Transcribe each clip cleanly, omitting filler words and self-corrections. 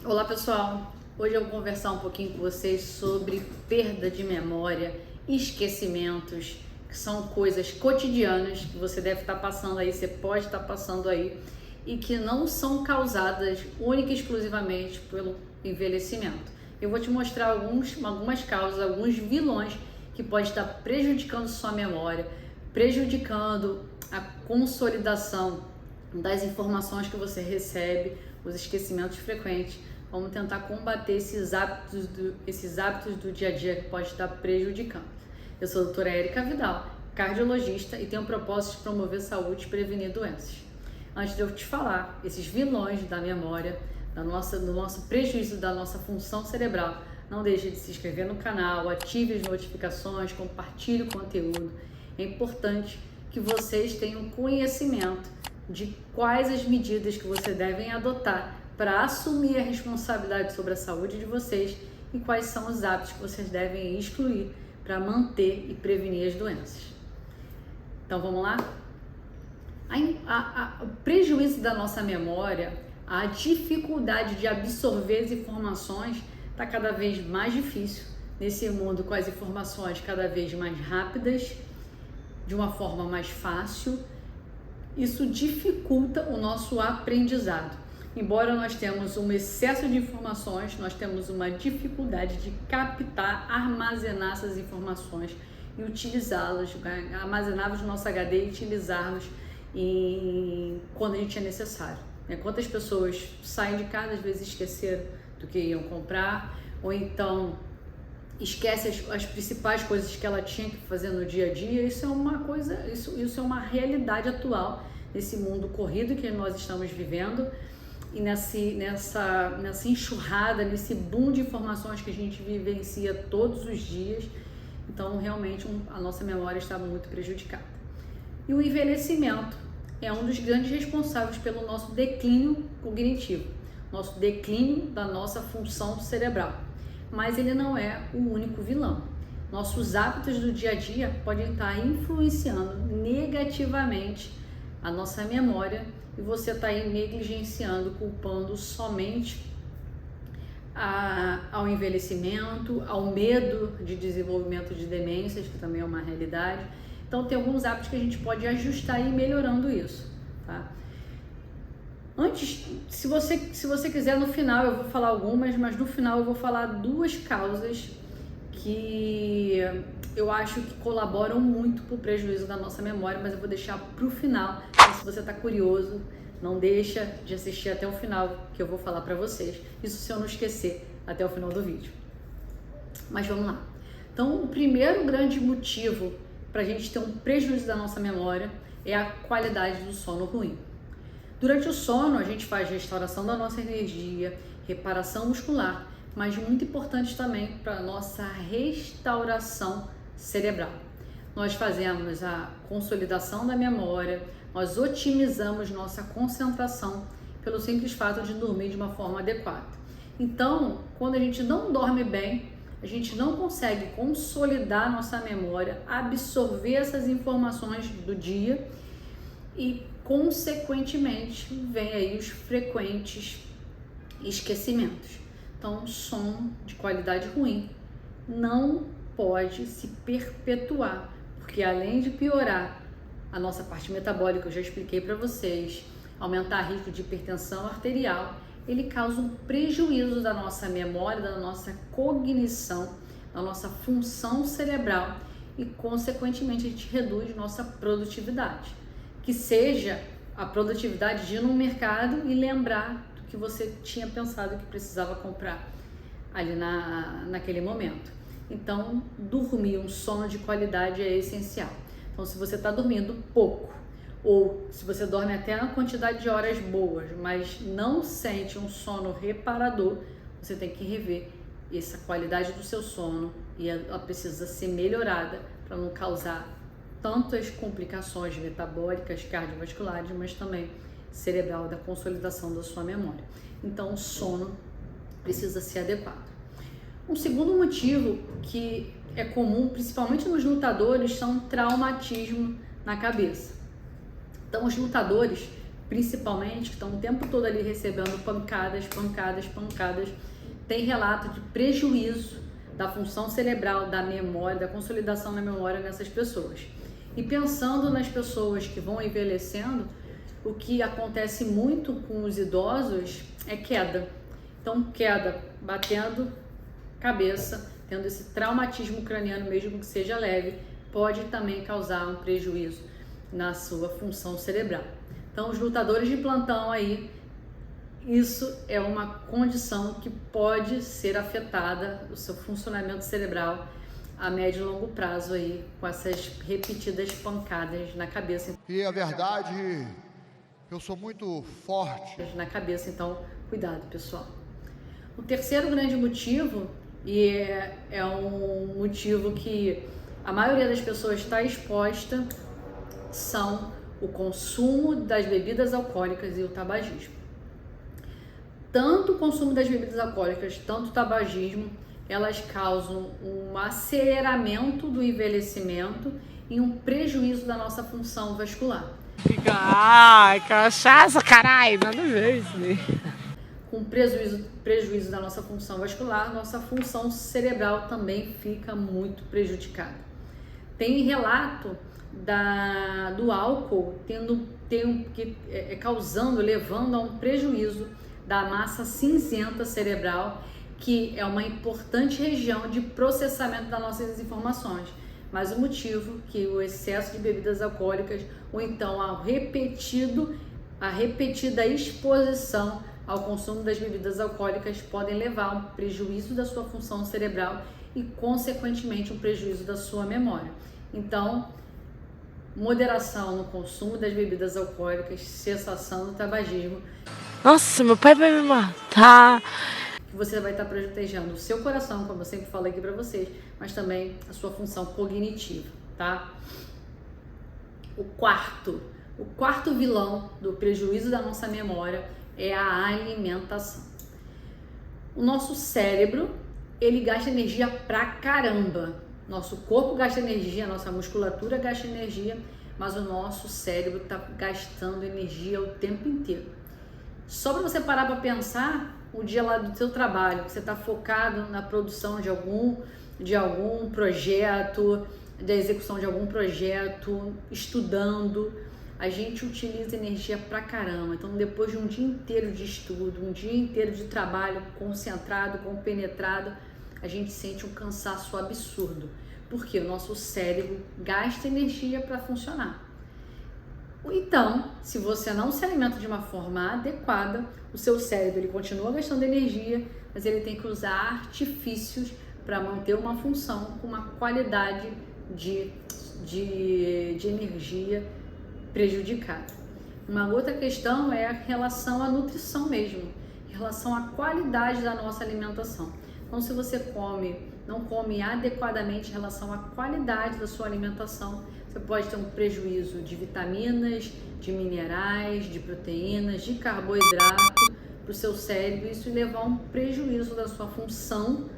Olá pessoal, hoje eu vou conversar um pouquinho com vocês sobre perda de memória, esquecimentos, que são coisas cotidianas que você deve estar passando aí, você pode estar passando aí e que não são causadas única e exclusivamente pelo envelhecimento. Eu vou te mostrar algumas causas, alguns vilões que podem estar prejudicando sua memória, prejudicando a consolidação das informações que você recebe, os esquecimentos frequentes. Vamos tentar combater esses hábitos do dia a dia que pode estar prejudicando. Eu sou a doutora Érica Vidal, cardiologista, e tenho o propósito de promover saúde e prevenir doenças. Antes de eu te falar esses vilões da memória, do nosso prejuízo da nossa função cerebral, não deixe de se inscrever no canal, ative as notificações, compartilhe o conteúdo. É importante que vocês tenham conhecimento de quais as medidas que vocês devem adotar para assumir a responsabilidade sobre a saúde de vocês e quais são os hábitos que vocês devem excluir para manter e prevenir as doenças. Então vamos lá? O prejuízo da nossa memória, a dificuldade de absorver as informações está cada vez mais difícil nesse mundo, com as informações cada vez mais rápidas, de uma forma mais fácil. Isso dificulta o nosso aprendizado. Embora nós temos um excesso de informações, nós temos uma dificuldade de captar, armazenar essas informações e utilizá-las, armazená-las no nosso HD e utilizá-las quando a gente é necessário. Quantas pessoas saem de casa, às vezes esqueceram do que iam comprar, ou então esquece as principais coisas que ela tinha que fazer no dia a dia. Isso é uma realidade atual nesse mundo corrido que nós estamos vivendo e nessa enxurrada, nesse boom de informações que a gente vivencia todos os dias. Então realmente a nossa memória está muito prejudicada. E o envelhecimento é um dos grandes responsáveis pelo nosso declínio cognitivo, nosso declínio da nossa função cerebral. Mas ele não é o único vilão. Nossos hábitos do dia a dia podem estar influenciando negativamente a nossa memória e você está aí negligenciando, culpando somente ao envelhecimento, ao medo de desenvolvimento de demências, que também é uma realidade. Então tem alguns hábitos que a gente pode ajustar e ir melhorando isso, tá? Antes, se você quiser, no final eu vou falar algumas, mas no final eu vou falar duas causas que eu acho que colaboram muito para o prejuízo da nossa memória, mas eu vou deixar para o final. Então, se você está curioso, não deixa de assistir até o final, que eu vou falar para vocês. Isso se eu não esquecer até o final do vídeo. Mas vamos lá. Então, o primeiro grande motivo para a gente ter um prejuízo da nossa memória é a qualidade do sono ruim. Durante o sono, a gente faz restauração da nossa energia, reparação muscular, mas muito importante também para a nossa restauração cerebral. Nós fazemos a consolidação da memória, nós otimizamos nossa concentração pelo simples fato de dormir de uma forma adequada. Então, quando a gente não dorme bem, a gente não consegue consolidar nossa memória, absorver essas informações do dia e, consequentemente, vem aí os frequentes esquecimentos. Então, sono de qualidade ruim não pode se perpetuar, porque além de piorar a nossa parte metabólica, eu já expliquei para vocês, aumentar o risco de hipertensão arterial, ele causa um prejuízo da nossa memória, da nossa cognição, da nossa função cerebral e, consequentemente, a gente reduz nossa produtividade. Que seja a produtividade de ir no mercado e lembrar do que você tinha pensado que precisava comprar ali naquele momento. Então, dormir, um sono de qualidade é essencial. Então, se você está dormindo pouco, ou se você dorme até na quantidade de horas boas, mas não sente um sono reparador, você tem que rever essa qualidade do seu sono e ela precisa ser melhorada para não causar tantas complicações metabólicas, cardiovasculares, mas também cerebral, da consolidação da sua memória. Então, o sono precisa ser adequado. Um segundo motivo que é comum, principalmente nos lutadores, são traumatismo na cabeça. Então, os lutadores principalmente, que estão o tempo todo ali recebendo pancadas, tem relato de prejuízo da função cerebral, da memória, da consolidação da memória nessas pessoas. E pensando nas pessoas que vão envelhecendo, o que acontece muito com os idosos é queda. Então, queda, batendo cabeça, tendo esse traumatismo craniano, mesmo que seja leve, pode também causar um prejuízo na sua função cerebral. Então, os lutadores de plantão aí, isso é uma condição que pode ser afetada, o seu funcionamento cerebral a médio e longo prazo aí, com essas repetidas pancadas na cabeça. E a verdade, eu sou muito forte. Na cabeça, então, cuidado, pessoal. O terceiro grande motivo, e é um motivo que a maioria das pessoas está exposta, são o consumo das bebidas alcoólicas e o tabagismo. Tanto o consumo das bebidas alcoólicas, tanto o tabagismo, elas causam um aceleramento do envelhecimento e um prejuízo da nossa função vascular. Ai, cachaça, caralho, nada a ver isso aí. Com prejuízo da nossa função vascular, nossa função cerebral também fica muito prejudicada. Tem relato do álcool levando a um prejuízo da massa cinzenta cerebral, que é uma importante região de processamento das nossas informações. Mas o motivo que o excesso de bebidas alcoólicas ou então a repetida exposição ao consumo das bebidas alcoólicas podem levar a um prejuízo da sua função cerebral e, consequentemente, um prejuízo da sua memória. Então, moderação no consumo das bebidas alcoólicas, cessação do tabagismo. Nossa, meu pai vai me matar. Você vai estar protegendo o seu coração, como eu sempre falo aqui para vocês, mas também a sua função cognitiva, tá? O quarto vilão do prejuízo da nossa memória é a alimentação. O nosso cérebro, ele gasta energia pra caramba. Nosso corpo gasta energia, nossa musculatura gasta energia, mas o nosso cérebro tá gastando energia o tempo inteiro. Só para você parar para pensar, o dia lá do seu trabalho, que você está focado na produção de algum projeto, da execução de algum projeto, estudando, a gente utiliza energia pra caramba. Então, depois de um dia inteiro de estudo, um dia inteiro de trabalho concentrado, compenetrado, a gente sente um cansaço absurdo, porque o nosso cérebro gasta energia para funcionar. Então, se você não se alimenta de uma forma adequada, o seu cérebro ele continua gastando energia, mas ele tem que usar artifícios para manter uma função com uma qualidade de energia prejudicada. Uma outra questão é a relação à nutrição mesmo, em relação à qualidade da nossa alimentação. Então, se você não come adequadamente em relação à qualidade da sua alimentação, você pode ter um prejuízo de vitaminas, de minerais, de proteínas, de carboidrato para o seu cérebro, e isso levar a um prejuízo da sua função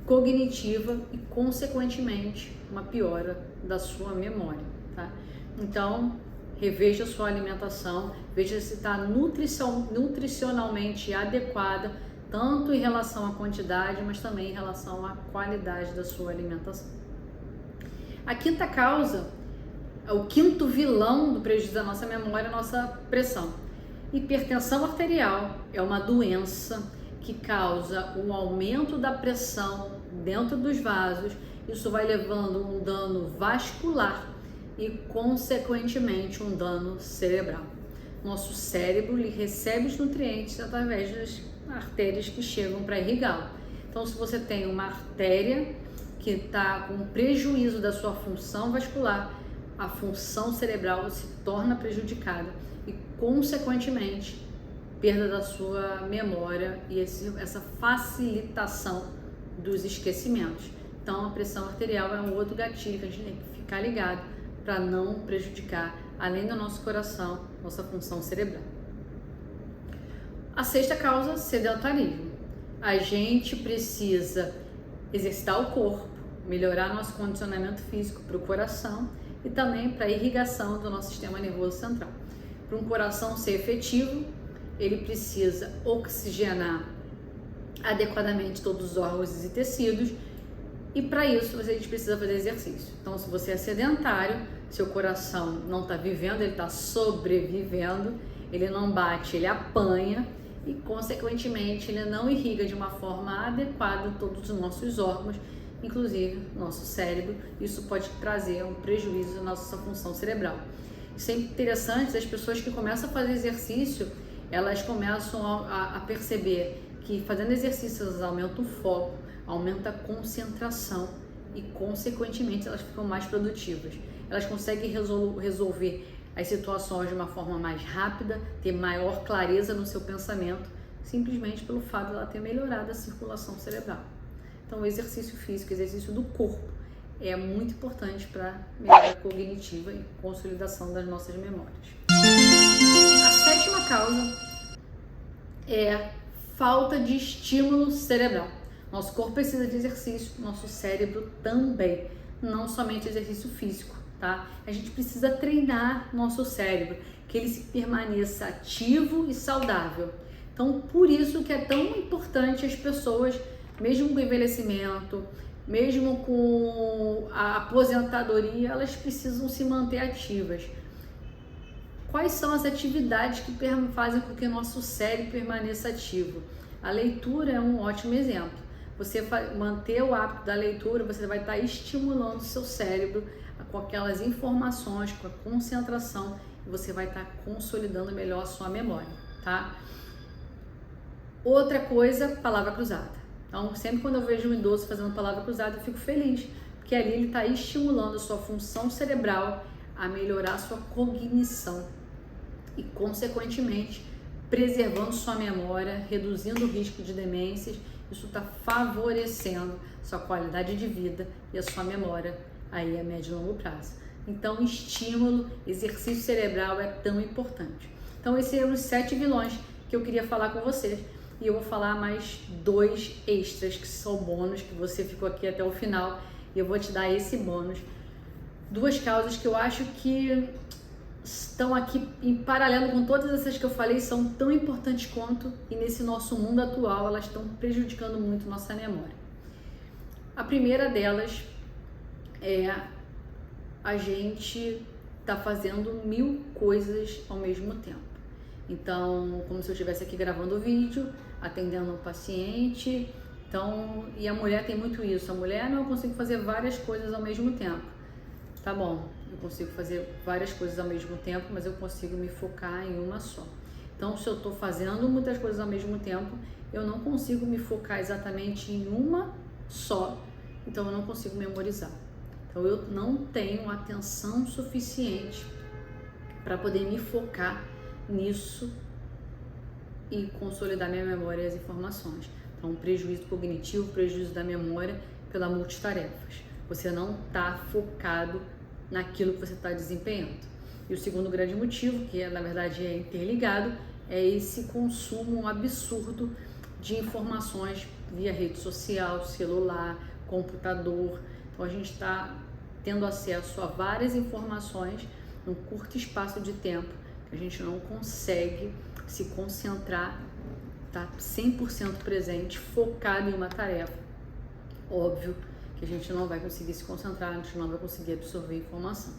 cognitiva e, consequentemente, uma piora da sua memória, tá? Então, reveja a sua alimentação, veja se está nutricionalmente adequada, tanto em relação à quantidade, mas também em relação à qualidade da sua alimentação. A quinta causa, o quinto vilão do prejuízo da nossa memória é a nossa pressão. Hipertensão arterial é uma doença que causa um aumento da pressão dentro dos vasos. Isso vai levando um dano vascular e, consequentemente, um dano cerebral. Nosso cérebro recebe os nutrientes através das artérias que chegam para irrigá-lo. Então, se você tem uma artéria que está com prejuízo da sua função vascular, a função cerebral se torna prejudicada e, consequentemente, perda da sua memória e essa facilitação dos esquecimentos. Então, a pressão arterial é um outro gatilho que a gente tem que ficar ligado para não prejudicar, além do nosso coração, nossa função cerebral. A sexta causa, sedentarismo. A gente precisa exercitar o corpo, melhorar nosso condicionamento físico para o coração e também para a irrigação do nosso sistema nervoso central. Para um coração ser efetivo, ele precisa oxigenar adequadamente todos os órgãos e tecidos, e para isso a gente precisa fazer exercício. Então, se você é sedentário, seu coração não está vivendo, ele está sobrevivendo, ele não bate, ele apanha e, consequentemente, ele não irriga de uma forma adequada todos os nossos órgãos, inclusive nosso cérebro. Isso pode trazer um prejuízo na nossa função cerebral. Isso é interessante, as pessoas que começam a fazer exercício, elas começam a perceber que fazendo exercícios aumenta o foco, aumenta a concentração e, consequentemente, elas ficam mais produtivas. Elas conseguem resolver as situações de uma forma mais rápida, ter maior clareza no seu pensamento, simplesmente pelo fato de ela ter melhorado a circulação cerebral. Então, o exercício físico, o exercício do corpo, é muito importante para melhoria cognitiva e consolidação das nossas memórias. A sétima causa é falta de estímulo cerebral. Nosso corpo precisa de exercício, nosso cérebro também, não somente exercício físico, tá? A gente precisa treinar nosso cérebro, que ele se permaneça ativo e saudável. Então, por isso que é tão importante as pessoas, mesmo com o envelhecimento, mesmo com a aposentadoria, elas precisam se manter ativas. Quais são as atividades que fazem com que o nosso cérebro permaneça ativo? A leitura é um ótimo exemplo. Você manter o hábito da leitura, você vai estar estimulando o seu cérebro com aquelas informações, com a concentração, e você vai estar consolidando melhor a sua memória, tá? Outra coisa, palavra cruzada. Então, sempre quando eu vejo um idoso fazendo palavra cruzada, eu fico feliz, porque ali ele está estimulando a sua função cerebral a melhorar a sua cognição e, consequentemente, preservando sua memória, reduzindo o risco de demências. Isso está favorecendo sua qualidade de vida e a sua memória aí a médio e longo prazo. Então, estímulo, exercício cerebral é tão importante. Então, esses eram os 7 vilões que eu queria falar com vocês. E eu vou falar mais 2 extras, que são bônus, que você ficou aqui até o final. E eu vou te dar esse bônus. 2 causas que eu acho que estão aqui em paralelo com todas essas que eu falei, são tão importantes quanto, e nesse nosso mundo atual elas estão prejudicando muito nossa memória. A primeira delas é a gente tá fazendo 1000 coisas ao mesmo tempo. Então, como se eu estivesse aqui gravando o vídeo, atendendo um paciente. Então, e a mulher tem muito isso. A mulher, não, eu consigo fazer várias coisas ao mesmo tempo. Tá bom, eu consigo fazer várias coisas ao mesmo tempo, mas eu consigo me focar em uma só. Então, se eu estou fazendo muitas coisas ao mesmo tempo, eu não consigo me focar exatamente em uma só, então eu não consigo memorizar. Então, eu não tenho atenção suficiente para poder me focar nisso e consolidar minha memória e as informações. Então, prejuízo cognitivo, prejuízo da memória pela multitarefas. Você não está focado naquilo que você está desempenhando. E o segundo grande motivo, que na verdade é interligado, é esse consumo absurdo de informações via rede social, celular, computador. Então a gente está tendo acesso a várias informações num curto espaço de tempo, que a gente não consegue se concentrar, tá 100% presente, focado em uma tarefa. Óbvio que a gente não vai conseguir se concentrar, a gente não vai conseguir absorver informação.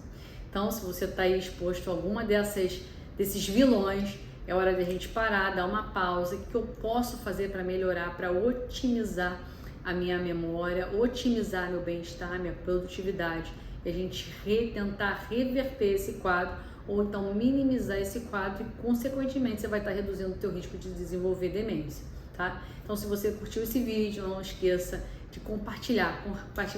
Então, se você está aí exposto a alguma desses vilões, é hora de a gente parar, dar uma pausa. O que eu posso fazer para melhorar, para otimizar a minha memória, otimizar meu bem-estar, minha produtividade, e a gente tentar reverter esse quadro, ou então minimizar esse quadro, e consequentemente você vai estar reduzindo o teu risco de desenvolver demência, tá? Então, se você curtiu esse vídeo, não esqueça de compartilha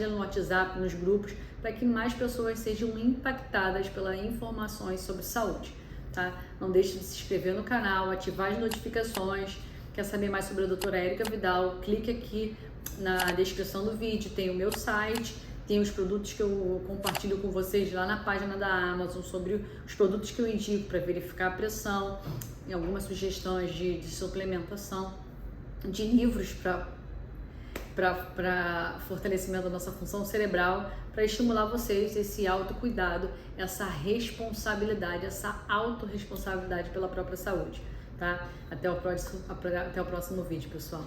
no WhatsApp, nos grupos, para que mais pessoas sejam impactadas pelas informações sobre saúde, tá? Não deixe de se inscrever no canal, ativar as notificações. Quer saber mais sobre a doutora Érica Vidal? Clique aqui na descrição do vídeo, tem o meu site, tem os produtos que eu compartilho com vocês lá na página da Amazon, sobre os produtos que eu indico para verificar a pressão, e algumas sugestões de suplementação, de livros para para fortalecimento da nossa função cerebral, para estimular vocês esse autocuidado, essa responsabilidade, essa autorresponsabilidade pela própria saúde, tá? Até o próximo vídeo, pessoal.